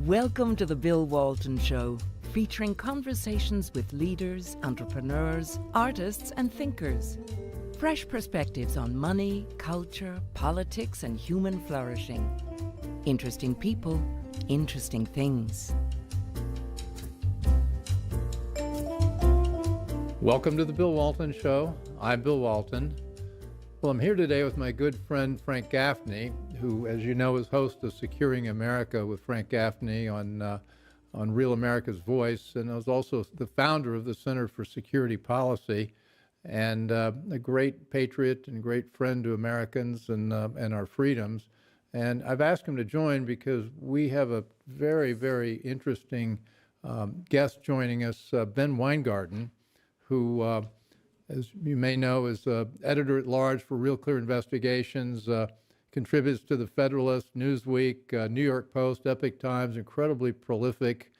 Welcome to the Bill Walton Show, featuring conversations with leaders, entrepreneurs, artists, and thinkers. Fresh perspectives on money, culture, politics, and human flourishing. Interesting people, interesting things. Welcome to the Bill Walton Show. I'm Bill Walton. Well, I'm here today with my good friend Frank Gaffney, who, as you know, is host of Securing America with Frank Gaffney on Real America's Voice, and is also the founder of the Center for Security Policy, and a great patriot and great friend to Americans and our freedoms. And I've asked him to join because we have a very, very interesting guest joining us, Ben Weingarten, who, as you may know, is editor-at-large for Real Clear Investigations, contributes to the Federalist, Newsweek, New York Post, Epoch Times, incredibly prolific.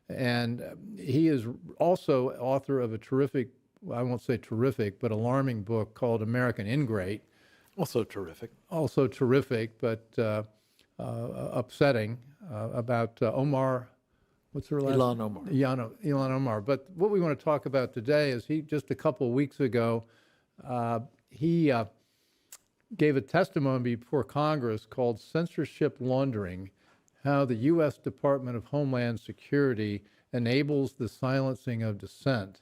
And he is also author of a terrific, I won't say terrific, but alarming book called American Ingrate. Also terrific. Also terrific, but upsetting, about Omar. What's her last Ilhan Omar. Ilhan Omar. But what we want to talk about today is just a couple of weeks ago, he gave a testimony before Congress called Censorship Laundering, how the U.S. Department of Homeland Security enables the silencing of dissent.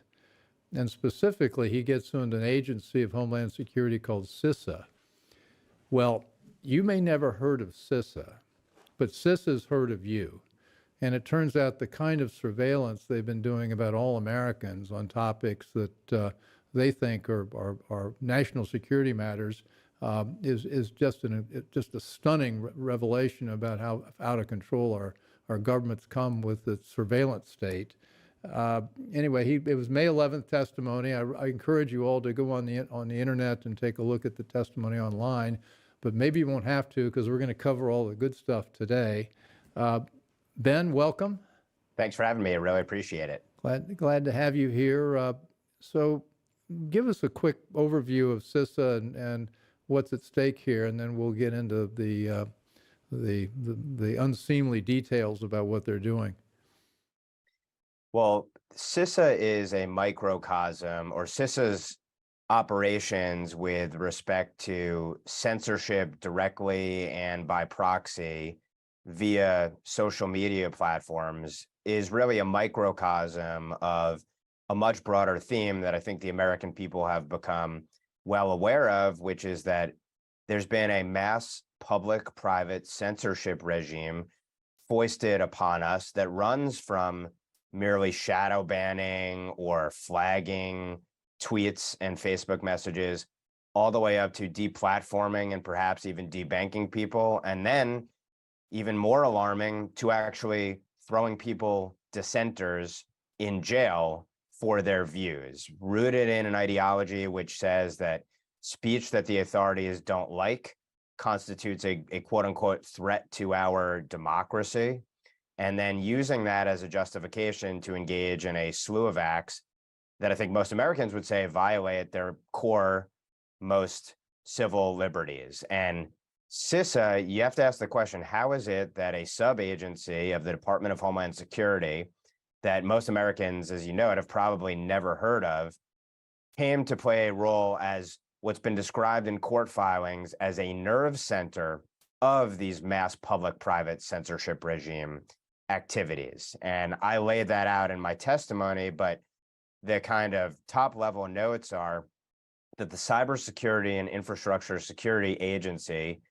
And specifically, he gets into an agency of Homeland Security called CISA. Well, you may never heard of CISA, but CISA's heard of you. And it turns out the kind of surveillance they've been doing about all Americans on topics that they think are national security matters is just a stunning revelation about how out of control our government's come with the surveillance state. Anyway, it was May 11th testimony. I encourage you all to go on the internet and take a look at the testimony online, but maybe you won't have to because we're going to cover all the good stuff today. Ben, welcome. Thanks for having me. I really appreciate it. Glad to have you here. So give us a quick overview of CISA and what's at stake here, and then we'll get into the unseemly details about what they're doing. Well, CISA is a microcosm, or CISA's operations with respect to censorship directly and by proxy via social media platforms is really a microcosm of a much broader theme that I think the American people have become well aware of, which is that there's been a mass public-private censorship regime foisted upon us that runs from merely shadow banning or flagging tweets and Facebook messages all the way up to deplatforming and perhaps even debanking people, and then even more alarming, to actually throwing dissenters in jail for their views, rooted in an ideology which says that speech that the authorities don't like constitutes a quote unquote threat to our democracy, and then using that as a justification to engage in a slew of acts that I think most Americans would say violate their core, most civil liberties. And CISA, you have to ask the question, how is it that a sub-agency of the Department of Homeland Security that most Americans, as you know, have probably never heard of, came to play a role as what's been described in court filings as a nerve center of these mass public-private censorship regime activities? And I laid that out in my testimony, but the kind of top-level notes are that the Cybersecurity and Infrastructure Security Agency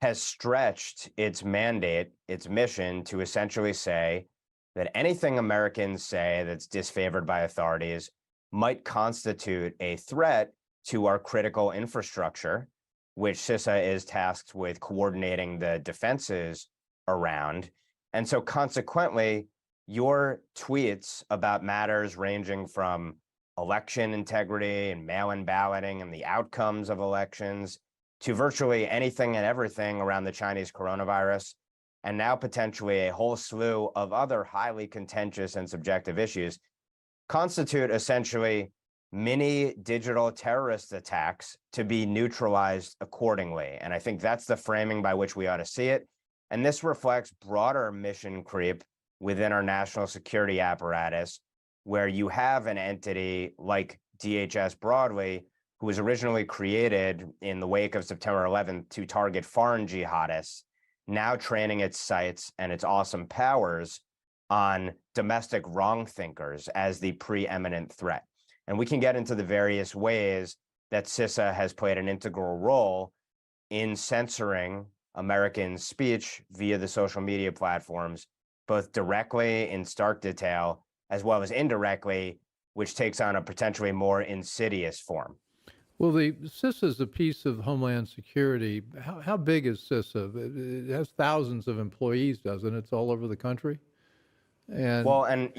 has stretched its mandate, its mission, to essentially say that anything Americans say that's disfavored by authorities might constitute a threat to our critical infrastructure, which CISA is tasked with coordinating the defenses around. And so consequently, your tweets about matters ranging from election integrity and mail-in balloting and the outcomes of elections to virtually anything and everything around the Chinese coronavirus, and now potentially a whole slew of other highly contentious and subjective issues, constitute essentially mini digital terrorist attacks to be neutralized accordingly. And I think that's the framing by which we ought to see it. And this reflects broader mission creep within our national security apparatus, where you have an entity like DHS broadly, who was originally created in the wake of September 11th to target foreign jihadists, now training its sights and its awesome powers on domestic wrong thinkers as the preeminent threat. And we can get into the various ways that CISA has played an integral role in censoring American speech via the social media platforms, both directly in stark detail, as well as indirectly, which takes on a potentially more insidious form. Well, the CISA is a piece of Homeland Security. How big is CISA? It has thousands of employees, doesn't it? It's all over the country. And Well, and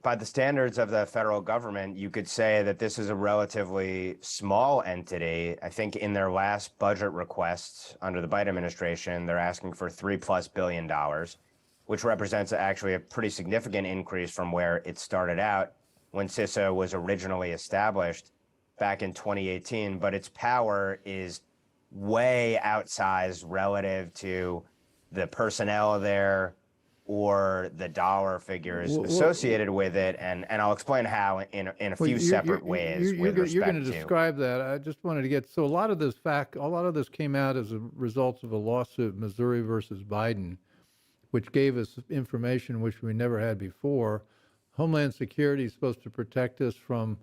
by the standards of the federal government, you could say that this is a relatively small entity. I think in their last budget requests under the Biden administration, they're asking for $3+ billion, which represents actually a pretty significant increase from where it started out when CISA was originally established back in 2018. But its power is way outsized relative to the personnel there or the dollar figures associated with it, and I'll explain how in a few separate ways with respect to. You're going to describe that. I just wanted to get, so a lot of this came out as a result of a lawsuit, Missouri versus Biden, which gave us information which we never had before. Homeland Security is supposed to protect us from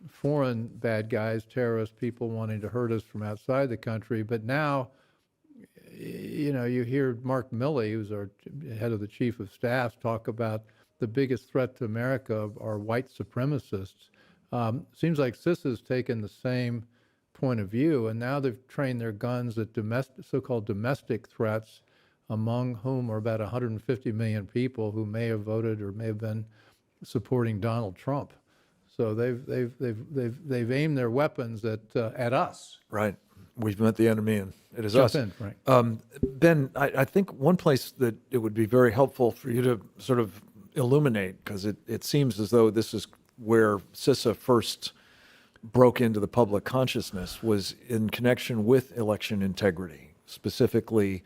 foreign bad guys, terrorists, people wanting to hurt us from outside the country, but now you hear Mark Milley, who's our head of the chief of staff, talk about the biggest threat to America are white supremacists. Seems like CISA has taken the same point of view, and now they've trained their guns at so-called domestic threats, among whom are about 150 million people who may have voted or may have been supporting Donald Trump. So they've aimed their weapons at us. Right. We've met the enemy, and it is Jump us. in, Frank. Ben, I think one place that it would be very helpful for you to sort of illuminate, because it seems as though this is where CISA first broke into the public consciousness, was in connection with election integrity, specifically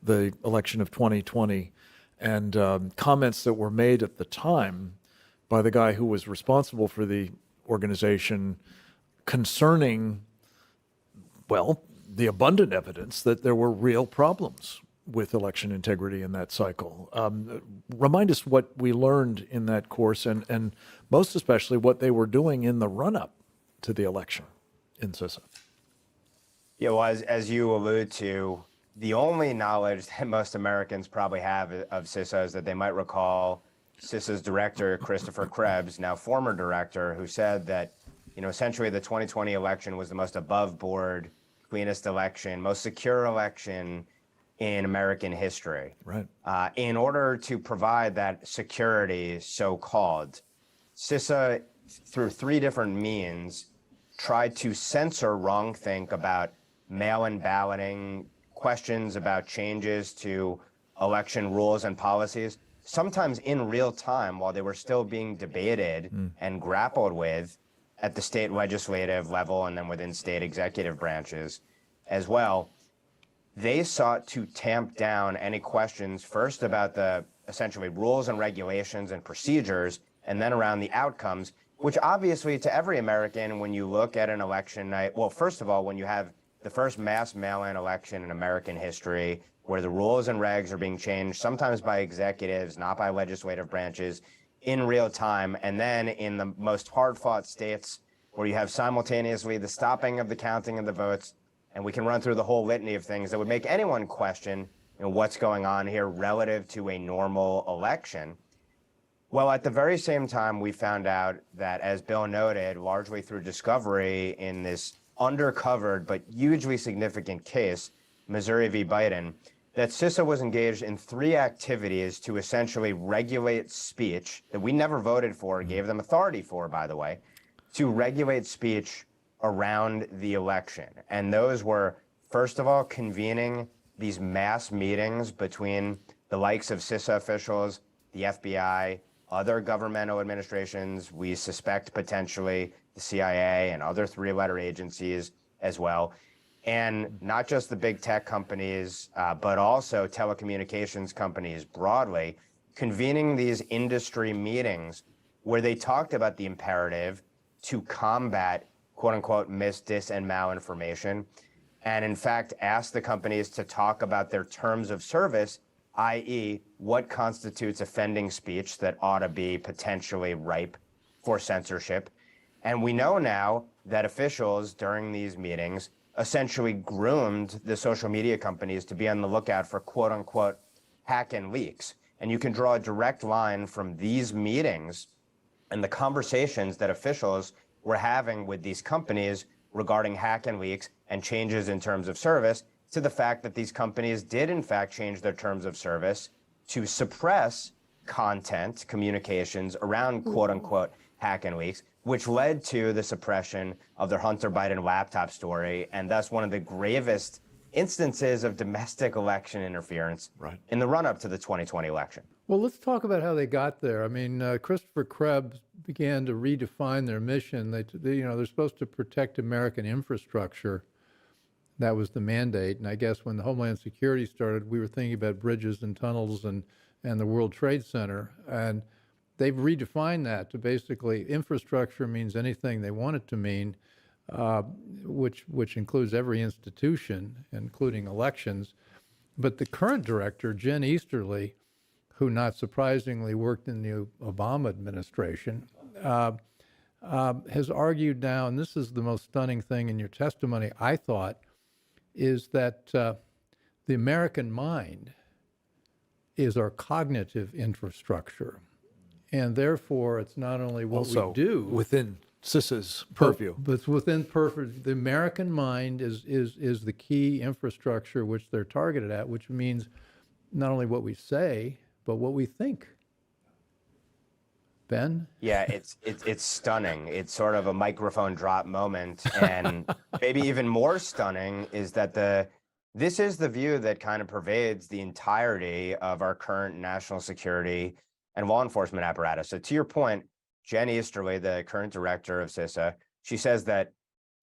the election of 2020, and comments that were made at the time by the guy who was responsible for the organization concerning, well, the abundant evidence that there were real problems with election integrity in that cycle. Remind us what we learned in that course, and most especially what they were doing in the run-up to the election in CISA. Yeah, well, as you allude to, the only knowledge that most Americans probably have of CISA is that they might recall CISA's director, Christopher Krebs, now former director, who said that, essentially the 2020 election was the most above board, cleanest election, most secure election in American history. Right. In order to provide that security, so-called, CISA, through 3 different means, tried to censor wrongthink about mail-in balloting, questions about changes to election rules and policies, sometimes in real time while they were still being debated and grappled with at the state legislative level and then within state executive branches as well. They sought to tamp down any questions first about the essentially rules and regulations and procedures, and then around the outcomes, which obviously to every American, when you look at an election night, well, first of all, when you have the first mass mail-in election in American history, where the rules and regs are being changed, sometimes by executives, not by legislative branches, in real time, and then in the most hard-fought states where you have simultaneously the stopping of the counting of the votes, and we can run through the whole litany of things that would make anyone question what's going on here relative to a normal election. Well, at the very same time, we found out that, as Bill noted, largely through discovery in this undercovered but hugely significant case, Missouri v. Biden, that CISA was engaged in 3 activities to essentially regulate speech that we never voted for, gave them authority for, by the way, to regulate speech around the election. And those were, first of all, convening these mass meetings between the likes of CISA officials, the FBI, other governmental administrations, we suspect potentially the CIA and other 3-letter agencies as well. And not just the big tech companies, but also telecommunications companies broadly, convening these industry meetings where they talked about the imperative to combat quote unquote mis, dis, and malinformation. And in fact, asked the companies to talk about their terms of service, i.e. what constitutes offending speech that ought to be potentially ripe for censorship. And we know now that officials during these meetings essentially groomed the social media companies to be on the lookout for quote unquote hack and leaks. And you can draw a direct line from these meetings and the conversations that officials were having with these companies regarding hack and leaks and changes in terms of service to the fact that these companies did in fact change their terms of service to suppress content communications around quote unquote hack and leaks, which led to the suppression of their Hunter Biden laptop story, and thus one of the gravest instances of domestic election interference in the run-up to the 2020 election. Well, let's talk about how they got there. I mean, Christopher Krebs began to redefine their mission. They're supposed to protect American infrastructure. That was the mandate. And I guess when the Homeland Security started, we were thinking about bridges and tunnels and the World Trade Center. And they've redefined that to basically infrastructure means anything they want it to mean, which includes every institution, including elections. But the current director, Jen Easterly, who not surprisingly worked in the Obama administration, has argued now, and this is the most stunning thing in your testimony, I thought, is that the American mind is our cognitive infrastructure. And therefore, it's not only what Also we do within CISA's purview. but it's within the American mind is the key infrastructure which they're targeted at, which means not only what we say, but what we think. Ben? Yeah, it's stunning. It's sort of a microphone drop moment, and maybe even more stunning is that this is the view that kind of pervades the entirety of our current national security and law enforcement apparatus. So to your point, Jen Easterly, the current director of CISA, she says that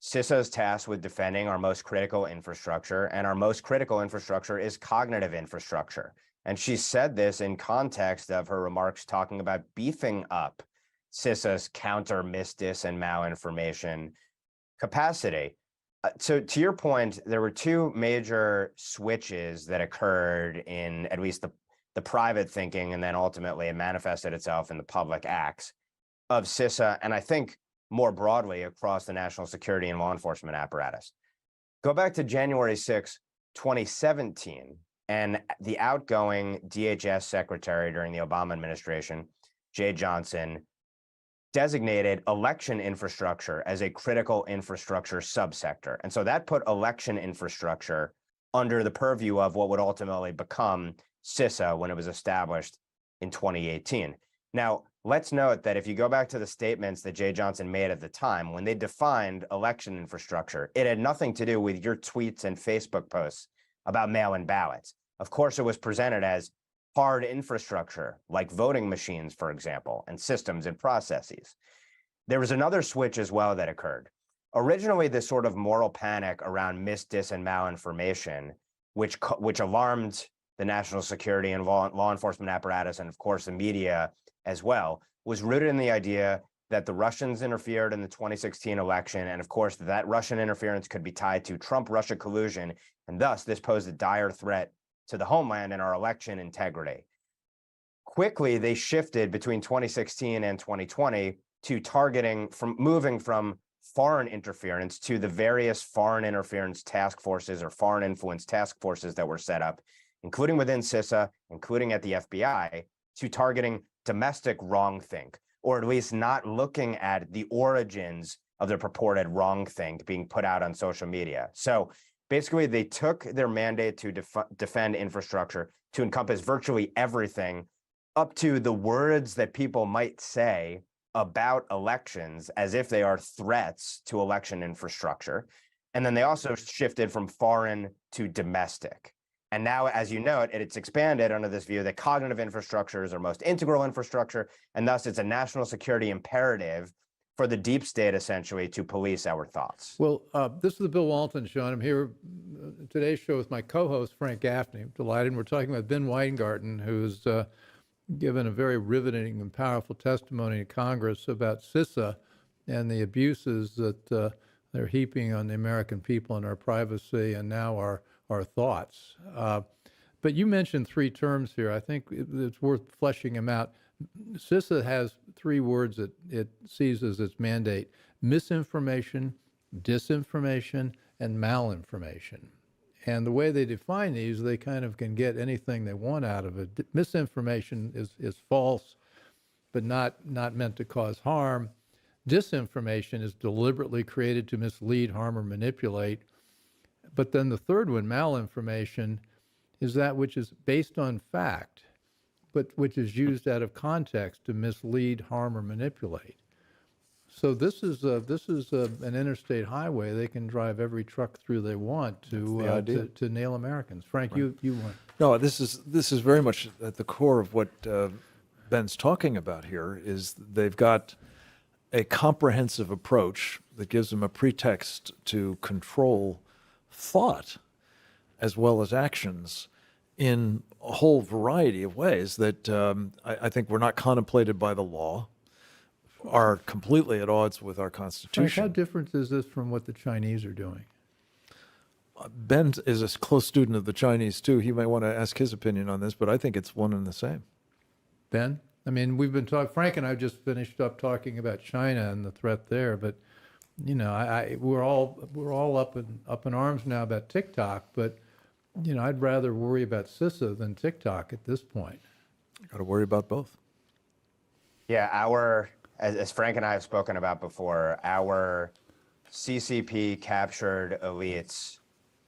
CISA is tasked with defending our most critical infrastructure, and our most critical infrastructure is cognitive infrastructure. And she said this in context of her remarks talking about beefing up CISA's counter mis, dis, and malinformation capacity. So to your point, there were two major switches that occurred in at least the private thinking, and then ultimately it manifested itself in the public acts of CISA, and I think more broadly across the national security and law enforcement apparatus. Go back to January 6, 2017, and the outgoing DHS secretary during the Obama administration, Jay Johnson, designated election infrastructure as a critical infrastructure subsector. And so that put election infrastructure under the purview of what would ultimately become CISA when it was established in 2018. Now, let's note that if you go back to the statements that Jay Johnson made at the time, when they defined election infrastructure, it had nothing to do with your tweets and Facebook posts about mail-in ballots. Of course, it was presented as hard infrastructure, like voting machines, for example, and systems and processes. There was another switch as well that occurred. Originally, this sort of moral panic around mis, dis, and malinformation, which alarmed the national security and law enforcement apparatus, and of course the media as well, was rooted in the idea that the Russians interfered in the 2016 election, and of course that Russian interference could be tied to Trump-Russia collusion, and thus this posed a dire threat to the homeland and our election integrity. Quickly, they shifted between 2016 and 2020 to moving from foreign interference to the various foreign interference task forces or foreign influence task forces that were set up, including within CISA, including at the FBI, to targeting domestic wrongthink, or at least not looking at the origins of the purported wrongthink being put out on social media. So basically, they took their mandate to defend infrastructure to encompass virtually everything, up to the words that people might say about elections as if they are threats to election infrastructure. And then they also shifted from foreign to domestic. And now, as you note, it's expanded under this view that cognitive infrastructure is our most integral infrastructure, and thus it's a national security imperative for the deep state, essentially, to police our thoughts. Well, this is the Bill Walton Show, and I'm here today's show with my co-host, Frank Gaffney. I'm delighted. We're talking about Ben Weingarten, who's given a very riveting and powerful testimony in Congress about CISA and the abuses that they're heaping on the American people and our privacy and now our thoughts. But you mentioned three terms here. I think it's worth fleshing them out. CISA has three words that it sees as its mandate: misinformation, disinformation, and malinformation. And the way they define these, they kind of can get anything they want out of it. Misinformation is false, but not meant to cause harm. Disinformation is deliberately created to mislead, harm, or manipulate. But then the third one, malinformation, is that which is based on fact, but which is used out of context to mislead, harm, or manipulate. So this is an interstate highway. They can drive every truck through they want to nail Americans. Frank, right. you want? No, this is very much at the core of what Ben's talking about here. Is they've got a comprehensive approach that gives them a pretext to control thought as well as actions in a whole variety of ways that I think were not contemplated by the law, are completely at odds with our Constitution. Frank, how different is this from what the Chinese are doing? Ben is a close student of the Chinese, too. He might want to ask his opinion on this, but I think it's one and the same. Ben? I mean, we've been talking, Frank and I just finished up talking about China and the threat there, but, you know, we're all up in arms now about TikTok, but, you know, I'd rather worry about CISA than TikTok at this point. Got to worry about both. Yeah, as Frank and I have spoken about before, our CCP captured elites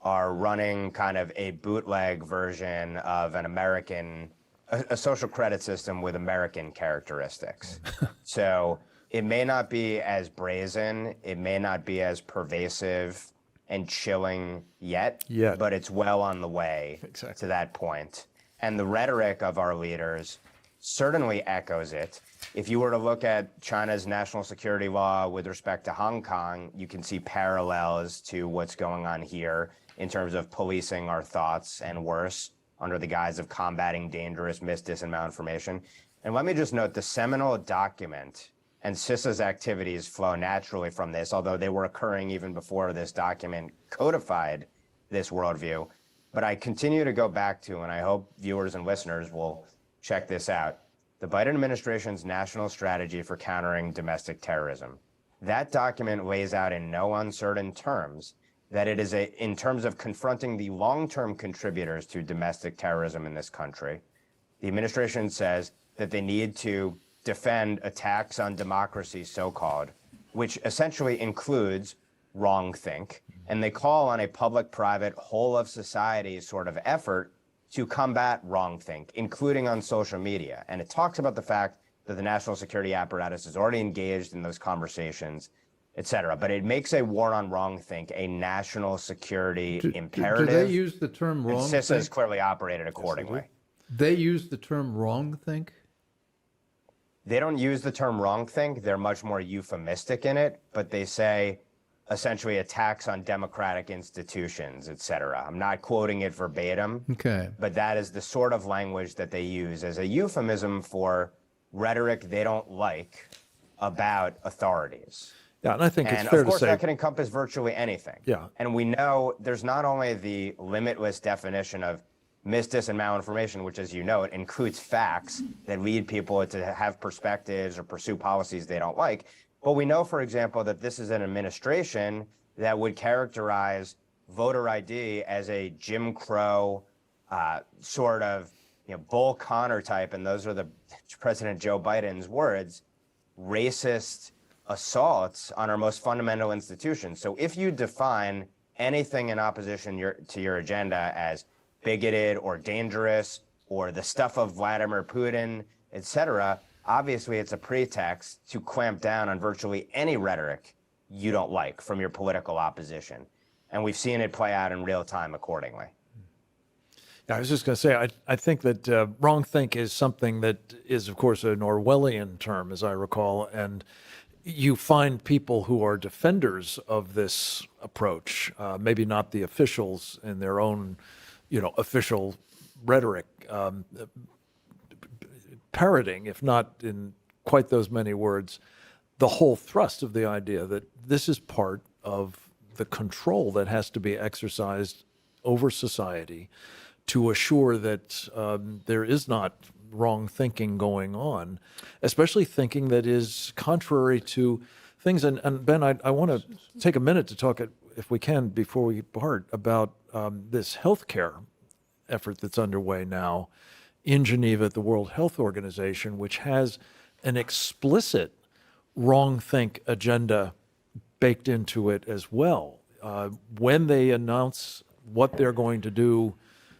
are running kind of a bootleg version of an American, a social credit system with American characteristics. So it may not be as brazen, it may not be as pervasive and chilling yet, but it's well on the way to that point. And the rhetoric of our leaders certainly echoes it. If you were to look at China's national security law with respect to Hong Kong, you can see parallels to what's going on here in terms of policing our thoughts and worse under the guise of combating dangerous dis, and malinformation. And let me just note the seminal document and CISA's activities flow naturally from this, although they were occurring even before this document codified this worldview. But I continue to go back to, and I hope viewers and listeners will check this out, the Biden administration's national strategy for countering domestic terrorism. That document lays out in no uncertain terms that it is in terms of confronting the long-term contributors to domestic terrorism in this country. The administration says that they need to defend attacks on democracy, so-called, which essentially includes wrongthink. And they call on a public-private, whole-of-society sort of effort to combat wrongthink, including on social media. And it talks about the fact that the national security apparatus is already engaged in those conversations, et cetera. But it makes a war on wrongthink a national security imperative. Do they use the term wrongthink? And CISA has clearly operated accordingly. They use the term wrongthink? They don't use the term wrongthink. They're much more euphemistic in it, but they say essentially attacks on democratic institutions, et cetera. I'm not quoting it verbatim, but that is the sort of language that they use as a euphemism for rhetoric they don't like about authorities. Yeah, and I think it's fair to say— And of course that can encompass virtually anything. Yeah. And we know there's not only the limitless definition of dis, and malinformation, which, as you know, it includes facts that lead people to have perspectives or pursue policies they don't like. But we know, for example, that this is an administration that would characterize voter ID as a Jim Crow sort of, Bull Connor type, and those are the President Joe Biden's words, racist assaults on our most fundamental institutions. So if you define anything in opposition to your agenda as bigoted or dangerous or the stuff of Vladimir Putin, et cetera, obviously it's a pretext to clamp down on virtually any rhetoric you don't like from your political opposition. And we've seen it play out in real time accordingly. Yeah, I was just going to say, I think that wrongthink is something that is, of course, an Orwellian term, as I recall, and you find people who are defenders of this approach, maybe not the officials in their own official rhetoric, parroting, if not in quite those many words, the whole thrust of the idea that this is part of the control that has to be exercised over society to assure that there is not wrong thinking going on, especially thinking that is contrary to things. And Ben, I want to take a minute to talk, if we can, before we part, about this healthcare effort that's underway now in Geneva at the World Health Organization, which has an explicit wrong think agenda baked into it as well. When they announce what they're going to do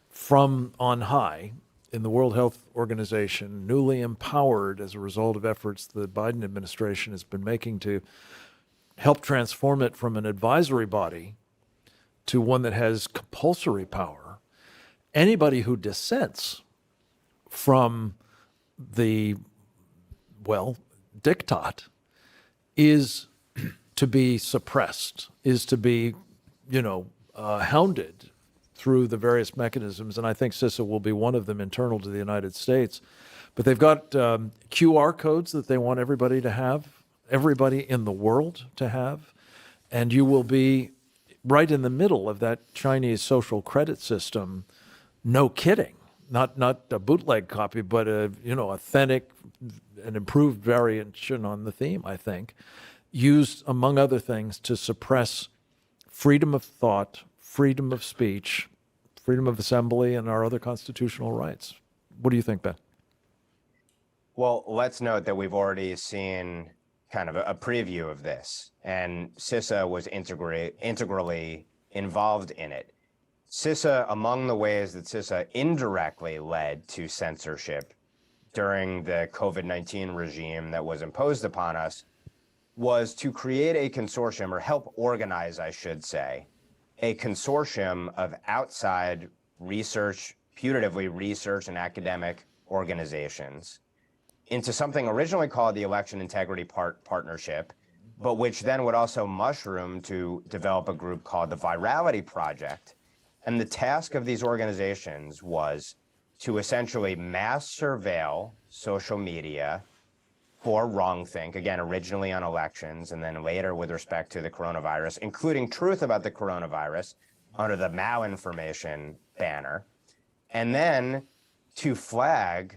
from on high in the World Health Organization, newly empowered as a result of efforts the Biden administration has been making to help transform it from an advisory body to one that has compulsory power, anybody who dissents from the, well, diktat is to be suppressed, is to be, hounded through the various mechanisms. And I think CISA will be one of them internal to the United States. But they've got QR codes that they want everybody to have, everybody in the world to have. And you will be right in the middle of that Chinese social credit system. No kidding. Not a bootleg copy, but authentic, an improved variation on the theme, I think, used, among other things, to suppress freedom of thought, freedom of speech, freedom of assembly, and our other constitutional rights. What do you think, Ben? Well, let's note that we've already seen kind of a preview of this, and CISA was integrally involved in it. CISA, among the ways that CISA indirectly led to censorship during the COVID-19 regime that was imposed upon us, was to create a consortium, or help organize, I should say, a consortium of outside research, putatively research and academic organizations into something originally called the Election Integrity Partnership, but which then would also mushroom to develop a group called the Virality Project. And the task of these organizations was to essentially mass surveil social media for wrongthink, again, originally on elections, and then later with respect to the coronavirus, including truth about the coronavirus under the malinformation banner. And then to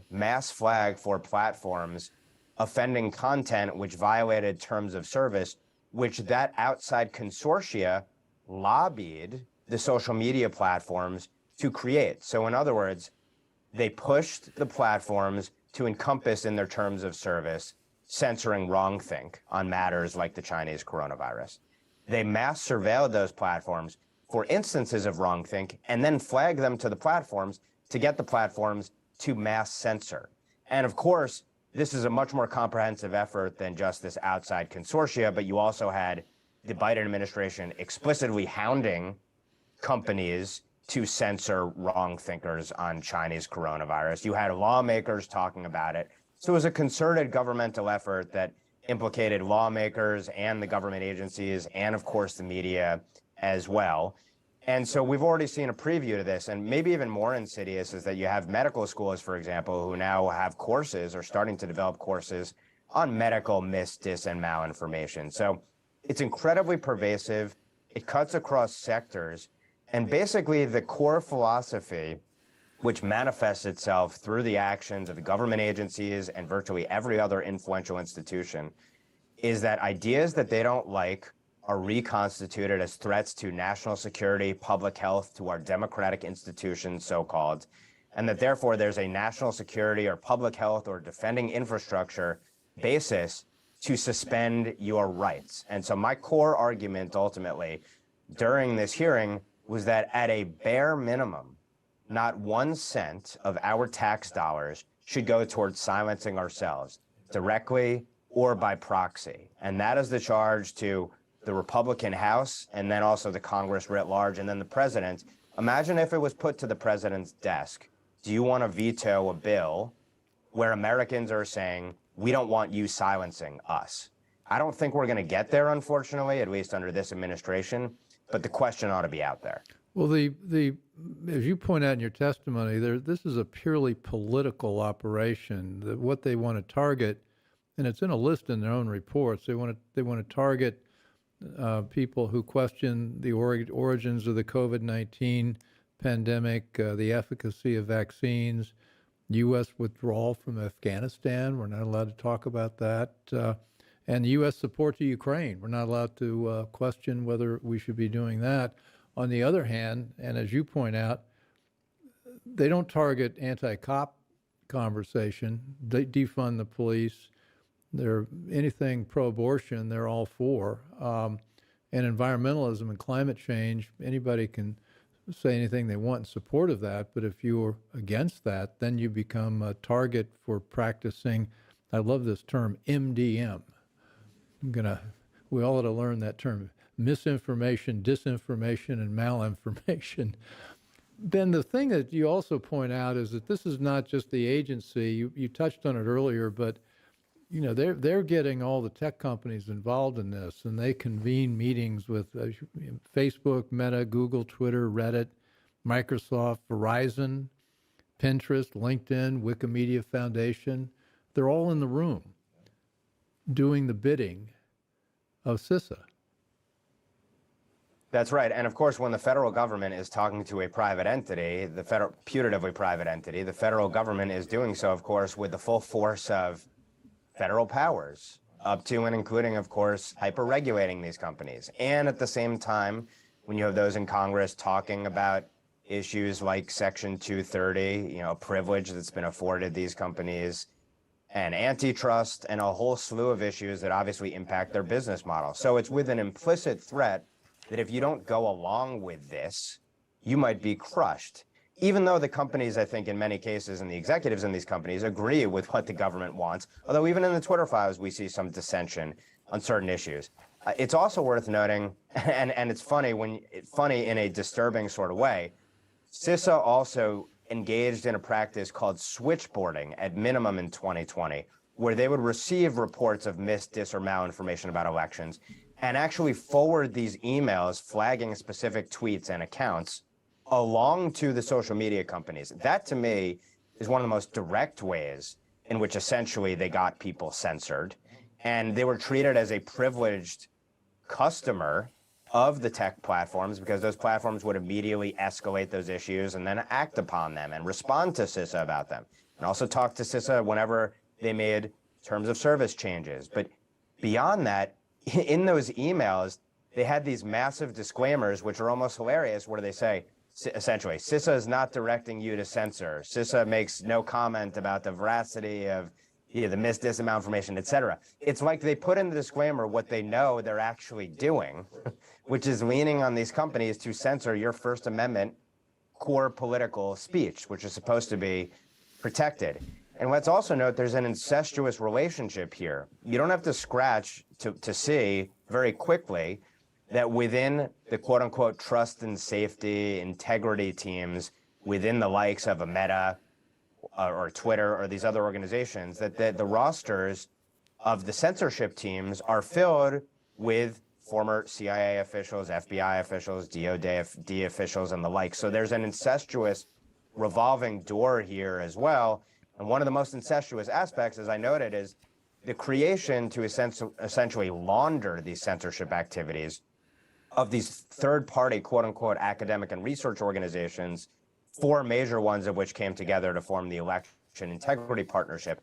mass flag for platforms offending content which violated terms of service, which that outside consortia lobbied the social media platforms to create. So in other words, they pushed the platforms to encompass in their terms of service censoring wrongthink on matters like the Chinese coronavirus. They mass surveilled those platforms for instances of wrongthink and then flagged them to the platforms to get the platforms to mass censor. And of course, this is a much more comprehensive effort than just this outside consortia, but you also had the Biden administration explicitly hounding companies to censor wrong thinkers on Chinese coronavirus. You had lawmakers talking about it. So it was a concerted governmental effort that implicated lawmakers and the government agencies and, of course, the media as well. And so we've already seen a preview to this, and maybe even more insidious is that you have medical schools, for example, who now have courses or starting to develop courses on medical mis, dis, and malinformation. So it's incredibly pervasive. It cuts across sectors. And basically the core philosophy, which manifests itself through the actions of the government agencies and virtually every other influential institution, is that ideas that they don't like are reconstituted as threats to national security, public health, to our democratic institutions, so-called, and that therefore there's a national security or public health or defending infrastructure basis to suspend your rights. And so my core argument ultimately during this hearing was that at a bare minimum, not 1 cent of our tax dollars should go towards silencing ourselves directly or by proxy. And that is the charge to the Republican House and then also the Congress writ large and then the president. Imagine if it was put to the president's desk. Do you want to veto a bill where Americans are saying, we don't want you silencing us? I don't think we're going to get there, unfortunately, at least under this administration, but the question ought to be out there. Well, as you point out in your testimony, this is a purely political operation. What they want to target, and it's in a list in their own reports. They want to target people who question the origins of the COVID-19 pandemic, the efficacy of vaccines, U.S. withdrawal from Afghanistan. We're not allowed to talk about that. And U.S. support to Ukraine. We're not allowed to question whether we should be doing that. On the other hand, and as you point out, they don't target anti-cop conversation. They defund the police. They're anything pro-abortion, they're all for. And environmentalism and climate change, anybody can say anything they want in support of that, but if you're against that, then you become a target for practicing, I love this term, MDM. We all ought to learn that term, misinformation, disinformation, and malinformation. Ben, the thing that you also point out is that this is not just the agency. You touched on it earlier, but they're getting all the tech companies involved in this, and they convene meetings with Facebook, Meta, Google, Twitter, Reddit, Microsoft, Verizon, Pinterest, LinkedIn, Wikimedia Foundation. They're all in the room doing the bidding of CISA. That's right. And of course, when the federal government is talking to a private entity, putatively private entity, the federal government is doing so, of course, with the full force of federal powers, up to and including, of course, hyper-regulating these companies. And at the same time, when you have those in Congress talking about issues like Section 230, a privilege that's been afforded these companies, and antitrust, and a whole slew of issues that obviously impact their business model. So it's with an implicit threat that if you don't go along with this, you might be crushed. Even though the companies, I think in many cases, and the executives in these companies agree with what the government wants, although even in the Twitter files, we see some dissension on certain issues. It's also worth noting, and it's funny in a disturbing sort of way, CISA also engaged in a practice called switchboarding at minimum in 2020, where they would receive reports of mis, dis, or malinformation about elections and actually forward these emails flagging specific tweets and accounts along to the social media companies. That, to me, is one of the most direct ways in which essentially they got people censored. And they were treated as a privileged customer of the tech platforms because those platforms would immediately escalate those issues and then act upon them and respond to CISA about them. And also talk to CISA whenever they made terms of service changes. But beyond that, in those emails, they had these massive disclaimers, which are almost hilarious, where they say, essentially, CISA is not directing you to censor. CISA makes no comment about the veracity of the mis, dis, and malinformation, et cetera. It's like they put in the disclaimer what they know they're actually doing, which is leaning on these companies to censor your First Amendment core political speech, which is supposed to be protected. And let's also note there's an incestuous relationship here. You don't have to scratch to see very quickly that within the quote unquote trust and safety integrity teams within the likes of a Meta or Twitter or these other organizations, that the rosters of the censorship teams are filled with former CIA officials, FBI officials, DOD officials, and the like. So there's an incestuous revolving door here as well. And one of the most incestuous aspects, as I noted, is the creation to essentially launder these censorship activities of these third-party, quote-unquote, academic and research organizations, four major ones of which came together to form the Election Integrity Partnership.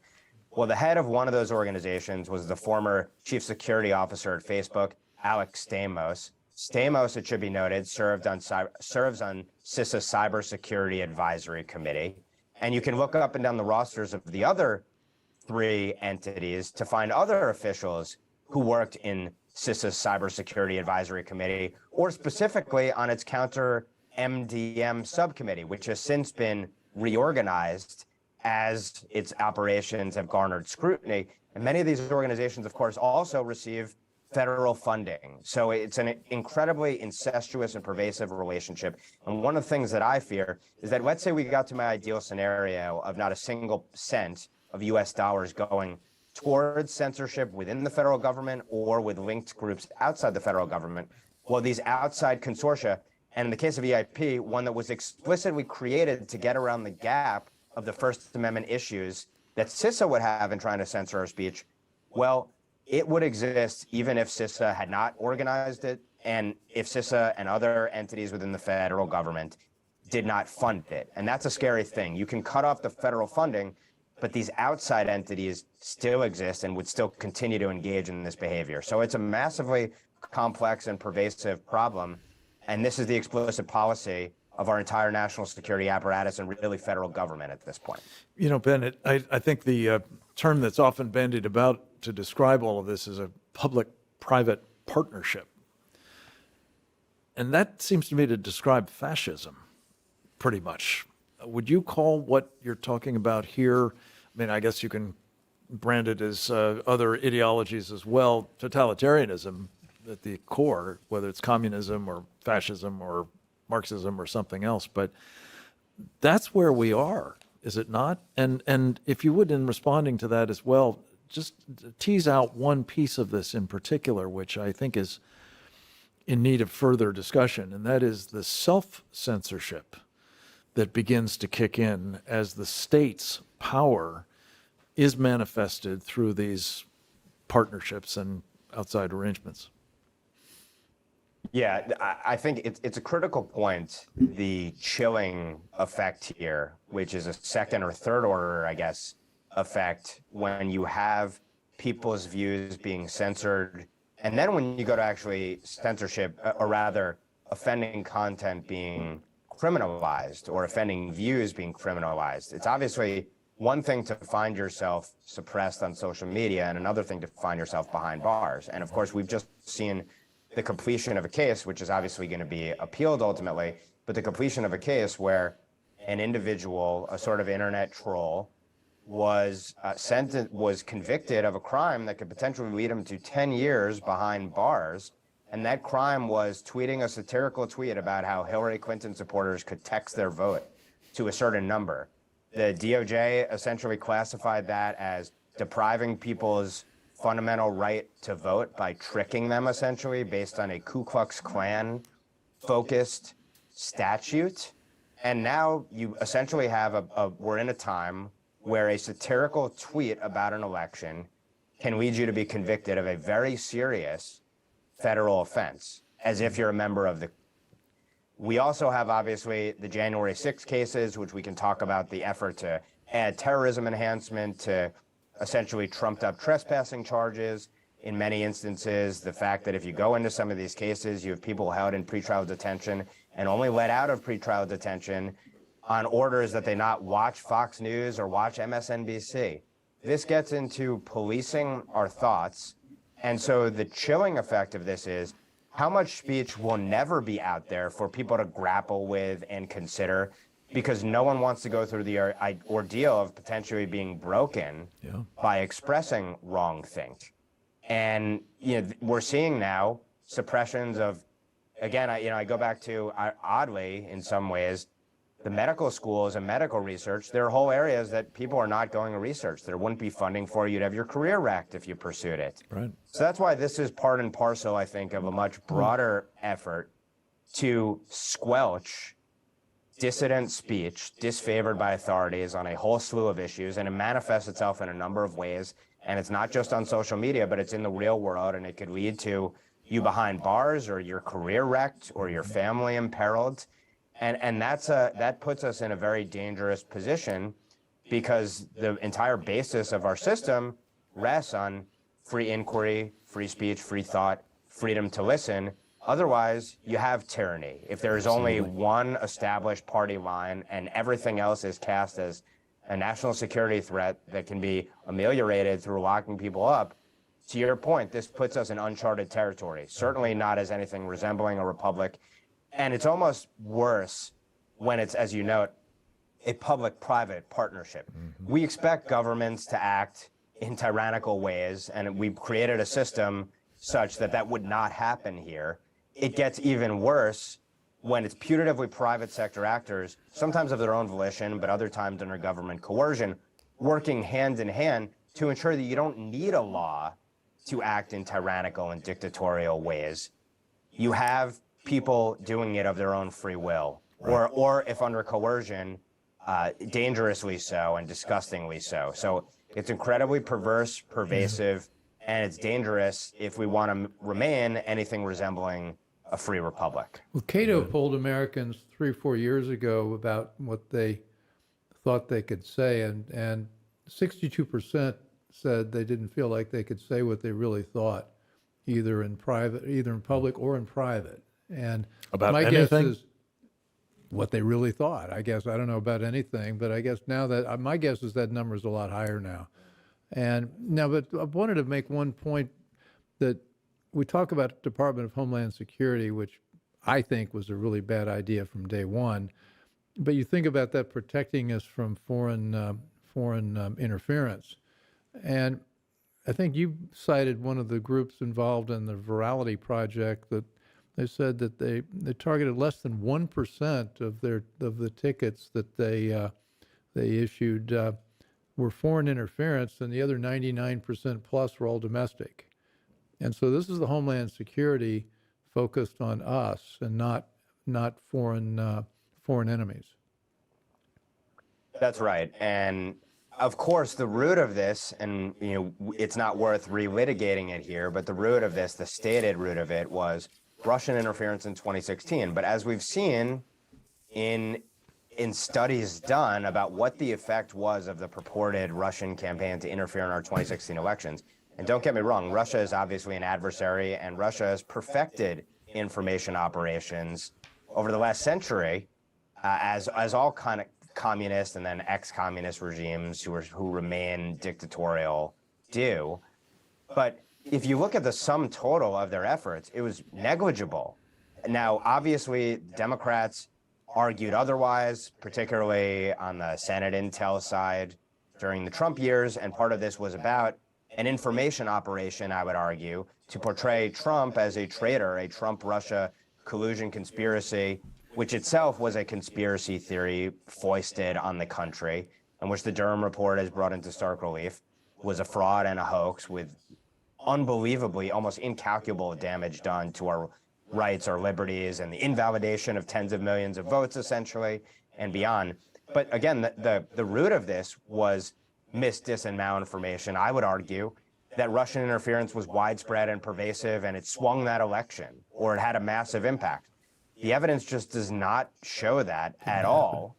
Well, the head of one of those organizations was the former chief security officer at Facebook, Alex Stamos. Stamos, it should be noted, serves on CISA Cybersecurity Advisory Committee. And you can look up and down the rosters of the other three entities to find other officials who worked in CISA's Cybersecurity Advisory Committee, or specifically on its counter MDM subcommittee, which has since been reorganized as its operations have garnered scrutiny. And many of these organizations, of course, also receive federal funding. So it's an incredibly incestuous and pervasive relationship. And one of the things that I fear is that, let's say we got to my ideal scenario of not a single cent of US dollars going towards censorship within the federal government or with linked groups outside the federal government. Well, these outside consortia And in the case of EIP, one that was explicitly created to get around the gap of the First Amendment issues that CISA would have in trying to censor our speech, well, it would exist even if CISA had not organized it, and if CISA and other entities within the federal government did not fund it. And that's a scary thing. You can cut off the federal funding, but these outside entities still exist and would still continue to engage in this behavior. So it's a massively complex and pervasive problem. And this is the explicit policy of our entire national security apparatus and really federal government at this point. You know, Ben, I think the term that's often bandied about to describe all of this is a public-private partnership. And that seems to me to describe fascism, pretty much. Would you call what you're talking about here, I mean, I guess you can brand it as other ideologies as well, totalitarianism at the core, whether it's communism or fascism or Marxism or something else, but that's where we are, is it not? And if you would, in responding to that as well, just tease out one piece of this in particular, which I think is in need of further discussion, and that is the self-censorship that begins to kick in as the state's power is manifested through these partnerships and outside arrangements. Yeah, I think it's a critical point, the chilling effect here, which is a second or third order, I guess, effect when you have people's views being censored. And then when you go to actually censorship, or rather offending content being criminalized or offending views being criminalized, it's obviously one thing to find yourself suppressed on social media and another thing to find yourself behind bars. And of course, we've just seen the completion of a case, which is obviously going to be appealed ultimately, but the completion of a case where an individual, a sort of internet troll, was convicted of a crime that could potentially lead him to 10 years behind bars. And that crime was tweeting a satirical tweet about how Hillary Clinton supporters could text their vote to a certain number. The DOJ essentially classified that as depriving people's fundamental right to vote by tricking them essentially based on a Ku Klux Klan focused statute. And now you essentially have we're in a time where a satirical tweet about an election can lead you to be convicted of a very serious federal offense, as if you're a member of the. We also have obviously the January 6 cases, which we can talk about the effort to add terrorism enhancement to essentially trumped up trespassing charges. In many instances, the fact that if you go into some of these cases, you have people held in pretrial detention and only let out of pretrial detention on orders that they not watch Fox News or watch MSNBC. This gets into policing our thoughts. And so the chilling effect of this is how much speech will never be out there for people to grapple with and consider, because no one wants to go through the ordeal of potentially being broken by expressing wrong think. And we're seeing now suppressions of, again, I go back to, oddly, in some ways, the medical schools and medical research. There are whole areas that people are not going to research. There wouldn't be funding for. You'd have your career wrecked if you pursued it. Right. So that's why this is part and parcel, I think, of a much broader effort to squelch dissident speech disfavored by authorities on a whole slew of issues, and it manifests itself in a number of ways. And it's not just on social media, but it's in the real world, and it could lead to you behind bars or your career wrecked or your family imperiled. And that puts us in a very dangerous position, because the entire basis of our system rests on free inquiry, free speech, free thought, freedom to listen. Otherwise, you have tyranny. If there is only one established party line and everything else is cast as a national security threat that can be ameliorated through locking people up, to your point, this puts us in uncharted territory, certainly not as anything resembling a republic. And it's almost worse when it's, as you note, a public-private partnership. We expect governments to act in tyrannical ways, and we've created a system such that that would not happen here. It gets even worse when it's putatively private sector actors, sometimes of their own volition, but other times under government coercion, working hand in hand to ensure that you don't need a law to act in tyrannical and dictatorial ways. You have people doing it of their own free will, or if under coercion, dangerously so and disgustingly so. So it's incredibly perverse, pervasive, and it's dangerous if we want to remain anything resembling a free republic. Well, Cato polled Americans 3 or 4 years ago about what they thought they could say, and 62% said they didn't feel like they could say what they really thought, either in public or in private. And About my anything? guess is what they really thought. I guess I don't know about anything, but I guess now that my guess is that number is a lot higher now. And now, but I wanted to make one point that we talk about Department of Homeland Security, which I think was a really bad idea from day one. But you think about that protecting us from foreign interference, and I think you cited one of the groups involved in the Virality Project that they said that they targeted less than 1% of the tickets that they issued were foreign interference, and the other 99% plus were all domestic. And so this is the Homeland Security focused on us and not foreign enemies. That's right. And of course, the root of this, and it's not worth relitigating it here, but the root of this, the stated root of it, was Russian interference in 2016. But as we've seen in studies done about what the effect was of the purported Russian campaign to interfere in our 2016 elections, and don't get me wrong, Russia is obviously an adversary, and Russia has perfected information operations over the last century, as all kind of communist and then ex-communist regimes who remain dictatorial do. But if you look at the sum total of their efforts, it was negligible. Now, obviously, Democrats argued otherwise, particularly on the Senate intel side during the Trump years, and part of this was about an information operation, I would argue, to portray Trump as a traitor, a Trump-Russia collusion conspiracy, which itself was a conspiracy theory foisted on the country, and which the Durham report has brought into stark relief, was a fraud and a hoax with unbelievably, almost incalculable damage done to our rights, our liberties, and the invalidation of tens of millions of votes, essentially, and beyond. But again, the root of this was dis, and malinformation. I would argue that Russian interference was widespread and pervasive, and it swung that election, or it had a massive impact. The evidence just does not show that at all.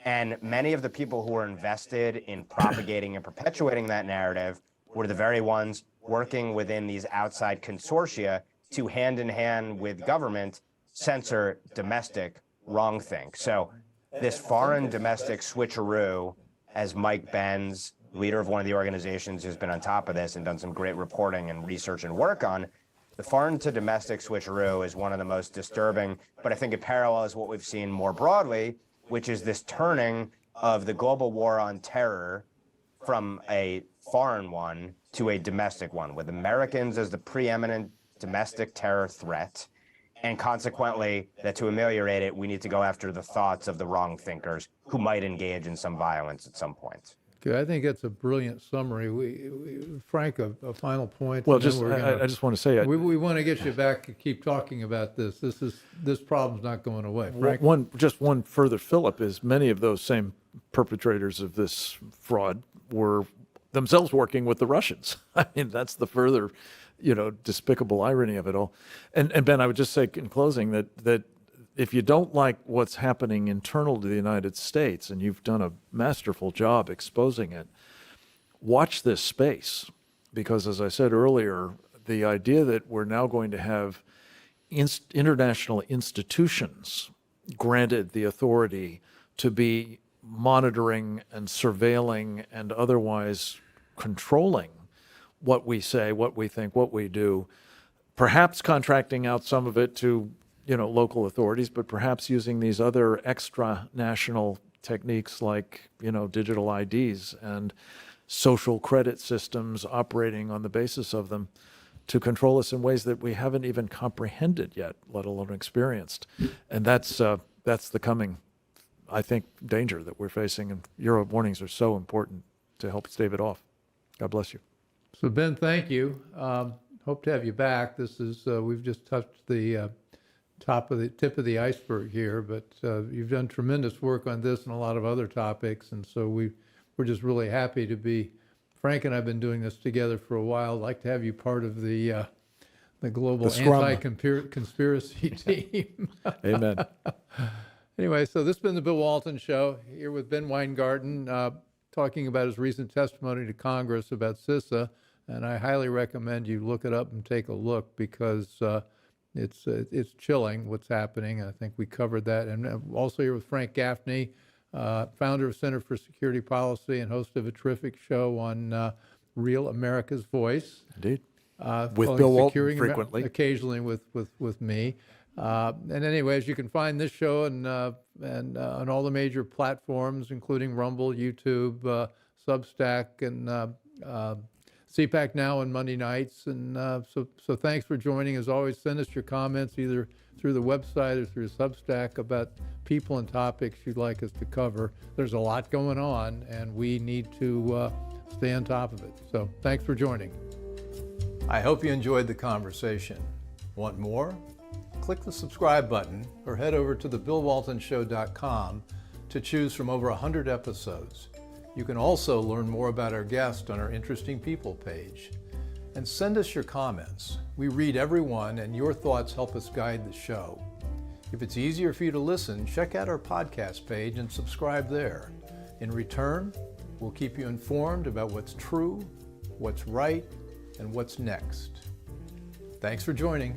And many of the people who were invested in propagating and perpetuating that narrative were the very ones working within these outside consortia to, hand in hand with government, censor domestic wrongthink. So this foreign domestic switcheroo, as Mike Benz, leader of one of the organizations who's been on top of this and done some great reporting and research and work on, the foreign to domestic switcheroo is one of the most disturbing, but I think it parallels what we've seen more broadly, which is this turning of the global war on terror from a foreign one to a domestic one, with Americans as the preeminent domestic terror threat, and consequently that to ameliorate it, we need to go after the thoughts of the wrong thinkers who might engage in some violence at some point. Okay, I think that's a brilliant summary. Frank, a final point. Well, I just want to say, we want to get you back to keep talking about this. This problem's not going away. Frank? One further fillip is many of those same perpetrators of this fraud were themselves working with the Russians. I mean, that's the further, despicable irony of it all. And Ben, I would just say in closing that if you don't like what's happening internal to the United States, and you've done a masterful job exposing it, watch this space. Because as I said earlier, the idea that we're now going to have international institutions granted the authority to be monitoring and surveilling and otherwise controlling what we say, what we think, what we do, perhaps contracting out some of it to local authorities, but perhaps using these other extra national techniques like, digital IDs and social credit systems operating on the basis of them to control us in ways that we haven't even comprehended yet, let alone experienced. And that's the coming, I think, danger that we're facing. And your warnings are so important to help stave it off. God bless you. So Ben, thank you. Hope to have you back. This is we've just touched the tip of the iceberg here, but you've done tremendous work on this and a lot of other topics, and so we're just really happy to be. Frank and I've been doing this together for a while. I'd like to have you part of the global anti-conspiracy team. Amen. Anyway, so this has been the Bill Walton Show, here with Ben Weingarten, talking about his recent testimony to Congress about CISA, and I highly recommend you look it up and take a look, because it's chilling what's happening. I think we covered that. And also here with Frank Gaffney, founder of Center for Security Policy and host of a terrific show on Real America's Voice. Indeed. With Bill Walton frequently. Occasionally with me. And anyways, you can find this show and on all the major platforms, including Rumble, YouTube, Substack, and CPAC Now on Monday nights. And so thanks for joining. As always, send us your comments either through the website or through Substack about people and topics you'd like us to cover. There's a lot going on, and we need to stay on top of it. So thanks for joining. I hope you enjoyed the conversation. Want more? Click the subscribe button or head over to thebillwaltonshow.com to choose from over 100 episodes. You can also learn more about our guest on our Interesting People page. And send us your comments. We read every one, and your thoughts help us guide the show. If it's easier for you to listen, check out our podcast page and subscribe there. In return, we'll keep you informed about what's true, what's right, and what's next. Thanks for joining.